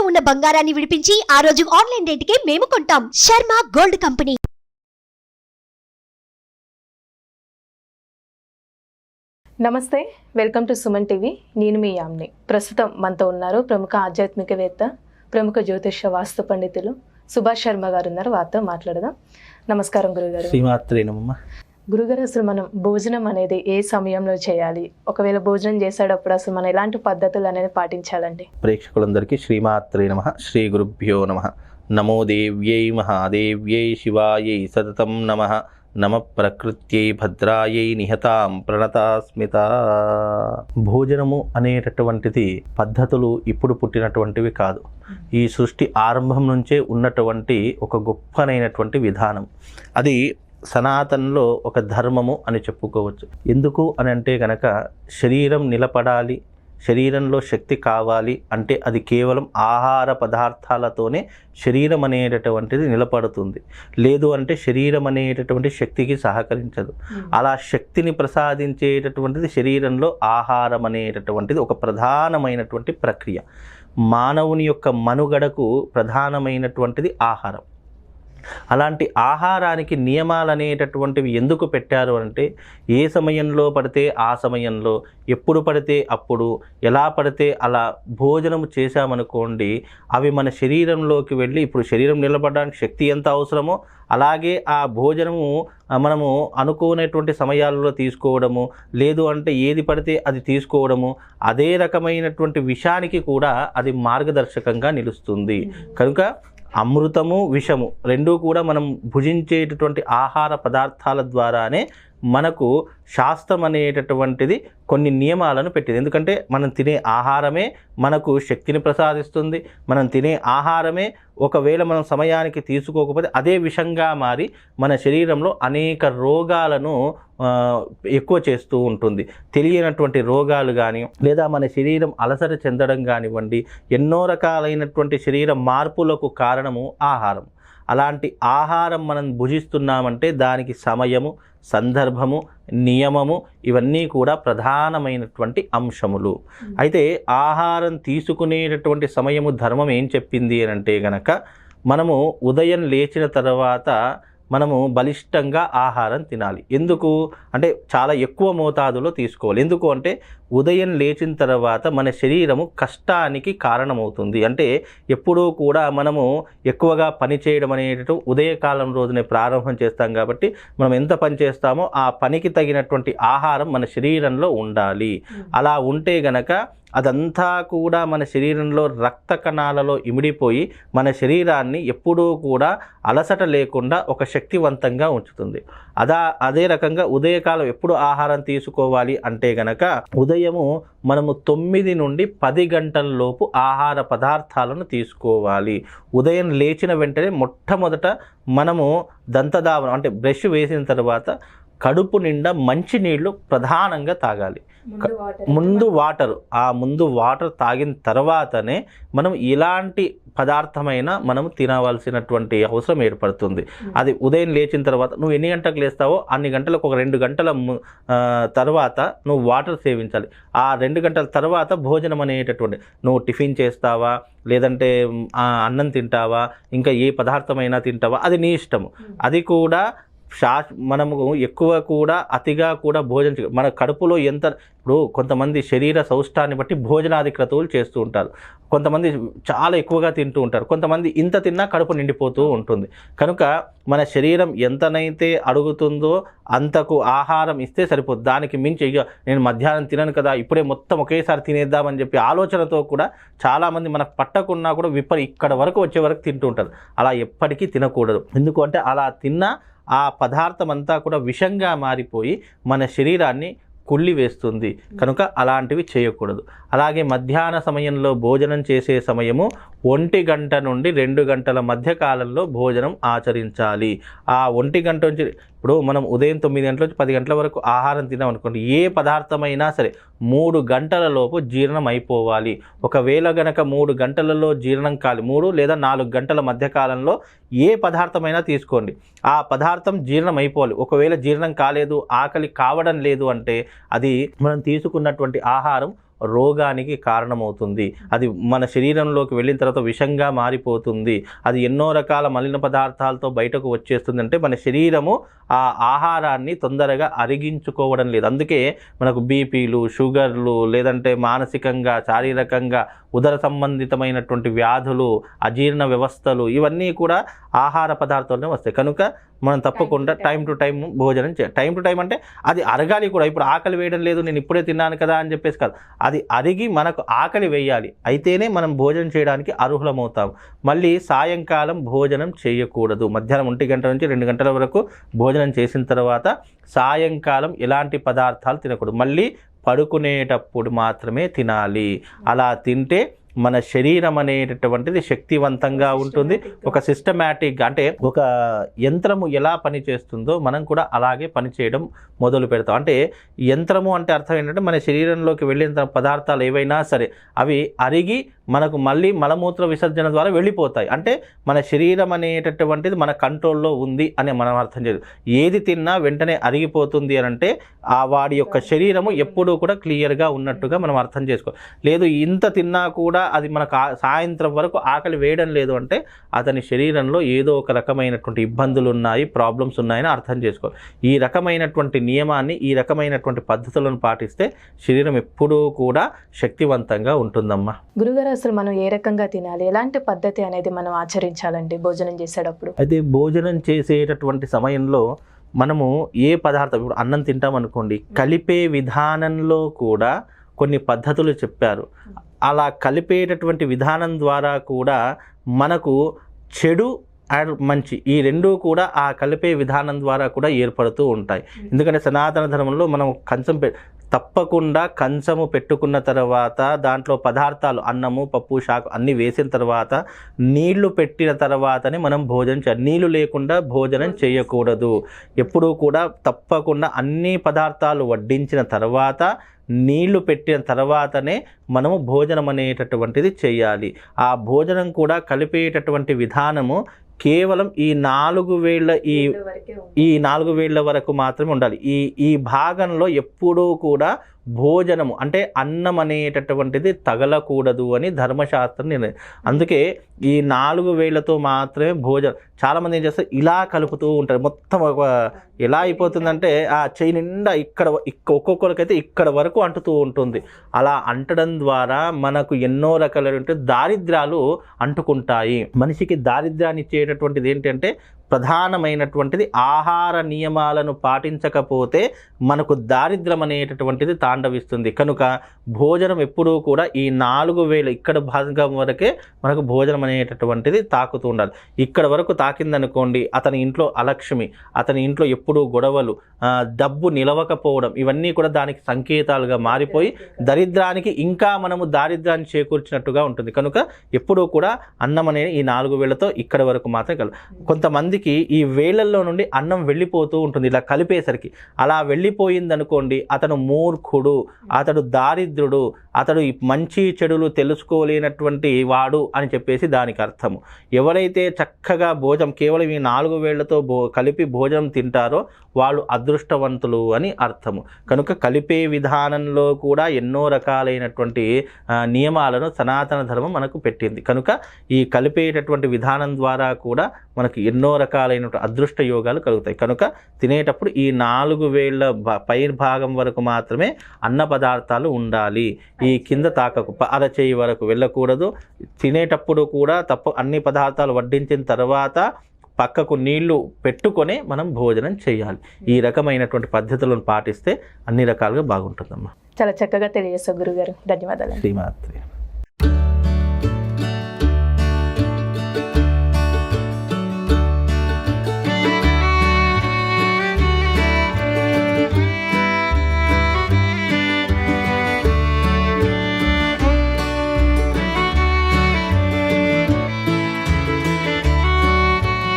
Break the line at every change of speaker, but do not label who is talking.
ఉన్న బంగారాన్ని విడిపించి ఆ రోజు ఆన్లైన్ రేటుకే మేము కొంటాం. Sharma gold company.
నమస్తే, వెల్కమ్ టు సుమన్ టీవీ. నేను మీ యామ్ని. ప్రస్తుతం మనతో ఉన్నారు ప్రముఖ ఆధ్యాత్మికవేత్త, ప్రముఖ జ్యోతిష వాస్తు పండితులు సుభాష్ శర్మ గారు ఉన్నారు. వారితో మాట్లాడదాం. నమస్కారం గురుగారు.
శ్రీమాత్రే నమః.
గురుగారు, అసలు మనం భోజనం అనేది ఏ సమయంలో చేయాలి? ఒకవేళ భోజనం చేసేటప్పుడు అసలు మనం ఎలాంటి పద్ధతులు అనేది పాటించాలండి?
ప్రేక్షకులందరికీ శ్రీమాత్రే నమః. శ్రీ గురుభ్యో నమః. నమో దేవ్యై మహాదేవ్యై శివాయై సతతం నమః. నమ ప్రకృత్యై భద్రాయై నిహతాం ప్రణతాస్మిత. భోజనము అనేటటువంటిది పద్ధతులు ఇప్పుడు పుట్టినటువంటివి కాదు. ఈ సృష్టి ఆరంభం నుంచే ఉన్నటువంటి ఒక గొప్పనైనటువంటి విధానం. అది సనాతనలో ఒక ధర్మము అని చెప్పుకోవచ్చు. ఎందుకు అని అంటే కనుక శరీరం నిలబడాలి, శరీరంలో శక్తి కావాలి అంటే అది కేవలం ఆహార పదార్థాలతోనే శరీరం అనేటటువంటిది నిలబడుతుంది. లేదు అంటే శరీరం అనేటటువంటి శక్తికి సహకరించదు. అలా శక్తిని ప్రసాదించేటటువంటిది శరీరంలో ఆహారం అనేటటువంటిది ఒక ప్రధానమైనటువంటి ప్రక్రియ. మానవుని యొక్క మనుగడకు ప్రధానమైనటువంటిది ఆహారం. అలాంటి ఆహారానికి నియమాలు అనేటటువంటివి ఎందుకు పెట్టారు అంటే, ఏ సమయంలో పడితే ఆ సమయంలో, ఎప్పుడు పడితే అప్పుడు, ఎలా పడితే అలా భోజనం చేశామనుకోండి, అవి మన శరీరంలోకి వెళ్ళి, ఇప్పుడు శరీరం నిలబడడానికి శక్తి ఎంత అవసరమో అలాగే ఆ భోజనము మనము అనుకునేటువంటి సమయాలలో తీసుకోవడము, లేదు అంటే ఏది పడితే అది తీసుకోవడము, అదే రకమైనటువంటి విషానికి కూడా అది మార్గదర్శకంగా నిలుస్తుంది. కనుక అమృతము విషము రెండూ కూడా మనం భుజించేటటువంటి ఆహార పదార్థాల ద్వారానే మనకు శాస్త్రం అనేటటువంటిది కొన్ని నియమాలను పెట్టింది. ఎందుకంటే మనం తినే ఆహారమే మనకు శక్తిని ప్రసాదిస్తుంది. మనం తినే ఆహారమే ఒకవేళ మనం సమయానికి తీసుకోకపోతే అదే విషంగా మారి మన శరీరంలో అనేక రోగాలను ఎక్కువ చేస్తూ ఉంటుంది. తెలియనటువంటి రోగాలు కానీ, లేదా మన శరీరం అలసట చెందడం కానివ్వండి, ఎన్నో రకాలైనటువంటి శరీర మార్పులకు కారణము ఆహారం. అలాంటి ఆహారం మనం భుజిస్తున్నామంటే దానికి సమయము, సందర్భము, నియమము ఇవన్నీ కూడా ప్రధానమైనటువంటి అంశములు. అయితే ఆహారం తీసుకునేటటువంటి సమయము ధర్మం ఏం చెప్పింది అని అంటే గనక, మనము ఉదయం లేచిన తర్వాత మనము బలిష్టంగా ఆహారం తినాలి. ఎందుకు అంటే చాలా ఎక్కువ మోతాదులో తీసుకోవాలి. ఎందుకు అంటే ఉదయం లేచిన తర్వాత మన శరీరము కష్టానికి కారణమవుతుంది. అంటే ఎప్పుడూ కూడా మనము ఎక్కువగా పని చేయడం అనేటట్టు ఉదయకాలం రోజునే ప్రారంభం చేస్తాం కాబట్టి మనం ఎంత పని చేస్తామో ఆ పనికి తగినటువంటి ఆహారం మన శరీరంలో ఉండాలి. అలా ఉంటే గనక అదంతా కూడా మన శరీరంలో రక్త కణాలలో ఇమిడిపోయి మన శరీరాన్ని ఎప్పుడూ కూడా అలసట లేకుండా ఒక శక్తివంతంగా ఉంచుతుంది. అదే రకంగా ఉదయకాలం ఎప్పుడు ఆహారం తీసుకోవాలి అంటే గనక, ఉదయము మనము 9 నుండి 10 గంటల లోపు ఆహార పదార్థాలను తీసుకోవాలి. ఉదయం లేచిన వెంటనే మొట్టమొదట మనము దంతధావనం అంటే బ్రష్ వేసిన తర్వాత కడుపు నిండా మంచి నీళ్లు ప్రధానంగా తాగాలి. ముందు వాటర్ తాగిన తర్వాతనే మనం ఎలాంటి పదార్థమైనా మనం తినవలసినటువంటి అవసరం ఏర్పడుతుంది. అది ఉదయం లేచిన తర్వాత నువ్వు ఎన్ని గంటలకు లేస్తావో అన్ని గంటలకు ఒక 2 గంటల తర్వాత నువ్వు వాటర్ సేవించాలి. ఆ 2 గంటల తర్వాత భోజనం అనేటటువంటి, నువ్వు టిఫిన్ చేస్తావా, లేదంటే అన్నం తింటావా, ఇంకా ఏ పదార్థమైనా తింటావా, అది నీ ఇష్టము. అది కూడా మనము ఎక్కువ కూడా అతిగా కూడా భోజనం మన కడుపులో ఎంత, ఇప్పుడు కొంతమంది శరీర సౌష్ఠాన్ని బట్టి భోజనాది క్రతువులు చేస్తూ ఉంటారు. కొంతమంది చాలా ఎక్కువగా తింటూ ఉంటారు. కొంతమంది ఇంత తిన్నా కడుపు నిండిపోతూ ఉంటుంది. కనుక మన శరీరం ఎంతనైతే అడుగుతుందో అంతకు ఆహారం ఇస్తే సరిపోతుంది. దానికి మించి ఇక నేను మధ్యాహ్నం తినను కదా, ఇప్పుడే మొత్తం ఒకేసారి తినేద్దామని చెప్పి ఆలోచనతో కూడా చాలామంది మనకు పట్టకున్నా కూడా ఇక్కడ వరకు వచ్చే వరకు తింటూ ఉంటారు. అలా ఎప్పటికీ తినకూడదు. ఎందుకంటే అలా తిన్నా ఆ పదార్థం అంతా కూడా విషంగా మారిపోయి మన శరీరాన్ని కుళ్ళివేస్తుంది. కనుక అలాంటివి చేయకూడదు. అలాగే మధ్యాహ్న సమయంలో భోజనం చేసే సమయము 1 గంట నుండి 2 గంటల మధ్య కాలంలో భోజనం ఆచరించాలి. ఆ 1 గంట నుంచి, ఇప్పుడు మనం ఉదయం 9 గంటల నుంచి 10 గంటల వరకు ఆహారం తినాం అనుకోండి, ఏ పదార్థమైనా సరే 3 గంటల లోపు జీర్ణం అయిపోవాలి. ఒకవేళ గనక 3 గంటలలో జీర్ణం కాలి, 3 లేదా 4 గంటల మధ్య కాలంలో ఏ పదార్థమైనా తీసుకోండి, ఆ పదార్థం జీర్ణం అయిపోవాలి. ఒకవేళ జీర్ణం కాలేదు, ఆకలి కావడం లేదు అంటే అది మనం తీసుకున్నటువంటి ఆహారం రోగానికి కారణమవుతుంది. అది మన శరీరంలోకి వెళ్ళిన తర్వాత విషంగా మారిపోతుంది. అది ఎన్నో రకాల మలిన పదార్థాలతో బయటకు వచ్చేస్తుంది. అంటే మన శరీరము ఆ ఆహారాన్ని తొందరగా అరిగించుకోవడం లేదు. అందుకే మనకు బీపీలు, షుగర్లు, లేదంటే మానసికంగా, శారీరకంగా ఉదర సంబంధితమైనటువంటి వ్యాధులు, అజీర్ణ వ్యవస్థలు, ఇవన్నీ కూడా ఆహార పదార్థాలనే వస్తాయి. కనుక మనం తప్పకుండా టైం టు టైం భోజనం చేయాలి. టైం టు టైం అంటే అది అరగాలి కూడా. ఇప్పుడు ఆకలి వేయడం లేదు, నేను ఇప్పుడే తిన్నాను కదా అని చెప్పేసి కాదు, అది అరిగి మనకు ఆకలి వేయాలి. అయితేనే మనం భోజనం చేయడానికి అర్హులమవుతాం. మళ్ళీ సాయంకాలం భోజనం చేయకూడదు. మధ్యాహ్నం 1 గంట నుంచి 2 గంటల వరకు భోజనం చేసిన తర్వాత సాయంకాలం ఎలాంటి పదార్థాలు తినకూడదు. మళ్ళీ పడుకునేటప్పుడు మాత్రమే తినాలి. అలా తింటే మన శరీరం అనేటటువంటిది శక్తివంతంగా ఉంటుంది. ఒక సిస్టమేటిక్గా, అంటే ఒక యంత్రము ఎలా పనిచేస్తుందో మనం కూడా అలాగే పనిచేయడం మొదలు పెడతాం. అంటే యంత్రము అంటే అర్థం ఏంటంటే మన శరీరంలోకి వెళ్ళిన పదార్థాలు ఏవైనా సరే అవి అరిగి మనకు మళ్ళీ మలమూత్ర విసర్జన ద్వారా వెళ్ళిపోతాయి. అంటే మన శరీరం అనేటటువంటిది మన కంట్రోల్లో ఉంది అని మనం అర్థం చేయదు. ఏది తిన్నా వెంటనే అరిగిపోతుంది అని అంటే ఆ వాడి యొక్క శరీరము ఎప్పుడూ కూడా క్లియర్గా ఉన్నట్టుగా మనం అర్థం చేసుకోవాలి. లేదు ఇంత తిన్నా కూడా అది మనకు సాయంత్రం వరకు ఆకలి వేయడం లేదు అంటే అతని శరీరంలో ఏదో ఒక రకమైనటువంటి ఇబ్బందులు ఉన్నాయి, ప్రాబ్లమ్స్ ఉన్నాయని అర్థం చేసుకోవాలి. ఈ రకమైనటువంటి నియమాన్ని, ఈ రకమైనటువంటి పద్ధతులను పాటిస్తే శరీరం ఎప్పుడూ కూడా శక్తివంతంగా ఉంటుందమ్మా.
గురుగారు, అసలు మనం ఏ రకంగా తినాలి, ఎలాంటి పద్ధతి అనేది మనం ఆచరించాలండి భోజనం చేసేటప్పుడు?
అయితే భోజనం చేసేటటువంటి సమయంలో మనము ఏ పదార్థం, ఇప్పుడు అన్నం తింటాం అనుకోండి, కలిపే విధానంలో కూడా కొన్ని పద్ధతులు చెప్పారు. అలా కలిపేటటువంటి విధానం ద్వారా కూడా మనకు చెడు అండ్ మంచి ఈ రెండూ కూడా ఆ కలిపే విధానం ద్వారా కూడా ఏర్పడుతూ ఉంటాయి. ఎందుకంటే సనాతన ధర్మంలో మనం తప్పకుండా కంచము పెట్టుకున్న తర్వాత దాంట్లో పదార్థాలు అన్నము, పప్పు, శాకు అన్నీ వేసిన తర్వాత నీళ్లు పెట్టిన తర్వాతనే మనం భోజనం చేయాలి. నీళ్లు లేకుండా భోజనం చేయకూడదు. ఎప్పుడూ కూడా తప్పకుండా అన్ని పదార్థాలు వడ్డించిన తర్వాత నీళ్లు పెట్టిన తర్వాతనే మనము భోజనం అనేటటువంటిది చేయాలి. ఆ భోజనం కూడా కలిపేటటువంటి విధానము కేవలం ఈ 4 వేళ్ల వరకు మాత్రమే ఉండాలి. ఈ భాగంలో ఎప్పుడూ కూడా భోజనము అంటే అన్నం అనేటటువంటిది తగలకూడదు అని ధర్మశాస్త్రం నిర్ణయం. అందుకే ఈ 4 వేళ్లతో మాత్రమే భోజనం. చాలామంది ఏం చేస్తారు, ఇలా కలుపుతూ ఉంటారు. మొత్తం ఎలా అయిపోతుందంటే ఆ చెయ్యి నిండా ఒక్కొక్కరికైతే ఇక్కడ వరకు అంటుతూ ఉంటుంది. అలా అంటడం ద్వారా మనకు ఎన్నో రకాలైన దారిద్ర్యాలు అంటుకుంటాయి. మనిషికి దారిద్ర్యాన్ని ఇచ్చేటటువంటిది ఏంటంటే ప్రధానమైనటువంటిది ఆహార నియమాలను పాటించకపోతే మనకు దారిద్ర్యం అనేటటువంటిది తాండవిస్తుంది. కనుక భోజనం ఎప్పుడూ కూడా ఈ 4 వేలు ఇక్కడ భాగం వరకే మనకు భోజనం అనేటటువంటిది తాకుతూ ఉండాలి. ఇక్కడ వరకు తాకిందనుకోండి, అతని ఇంట్లో అలక్ష్మి, అతని ఇంట్లో ఎప్పుడూ గొడవలు, డబ్బు నిలవకపోవడం, ఇవన్నీ కూడా దానికి సంకేతాలుగా మారిపోయి దరిద్రానికి ఇంకా మనము దారిద్ర్యాన్ని చేకూర్చినట్టుగా ఉంటుంది. కనుక ఎప్పుడూ కూడా అన్నం అనేది ఈ 4 వేళ్లతో ఇక్కడ వరకు మాత్రమే కలదు. కొంతమందికి ఈ వేళ్లలో నుండి అన్నం వెళ్ళిపోతూ ఉంటుంది ఇలా కలిపేసరికి. అలా వెళ్ళిపోయిందనుకోండి, అతను మూర్ఖుడు, అతడు దారిద్రుడు, అతడు మంచి చెడులు తెలుసుకోలేనటువంటి వాడు అని చెప్పేసి దానికి అర్థము. ఎవరైతే చక్కగా భోజనం కేవలం ఈ 4 వేళ్లతో కలిపి భోజనం తింటారో వాళ్ళు అదృష్టవంతులు అని అర్థము. కనుక కలిపే విధానంలో కూడా ఎన్నో రకాలైనటువంటి నియమాలను సనాతన ధర్మం మనకు పెట్టింది. కనుక ఈ కలిపేటటువంటి విధానం ద్వారా కూడా మనకు ఎన్నో రకాలైన అదృష్ట యోగాలు కలుగుతాయి. కనుక తినేటప్పుడు ఈ 4 వేళ్ల పై భాగం వరకు మాత్రమే అన్న పదార్థాలు ఉండాలి. ఈ కింద తాకకు అరచేయి వరకు వెళ్ళకూడదు. తినేటప్పుడు కూడా అన్ని పదార్థాలు వడ్డించిన తర్వాత పక్కకు నీళ్లు పెట్టుకొని మనం భోజనం చేయాలి. ఈ రకమైనటువంటి పద్ధతులను పాటిస్తే అన్ని రకాలుగా బాగుంటుందమ్మా.
చాలా చక్కగా తెలియజేస్తారు గురుగారు. ధన్యవాదాలు.
శ్రీమాత్రే.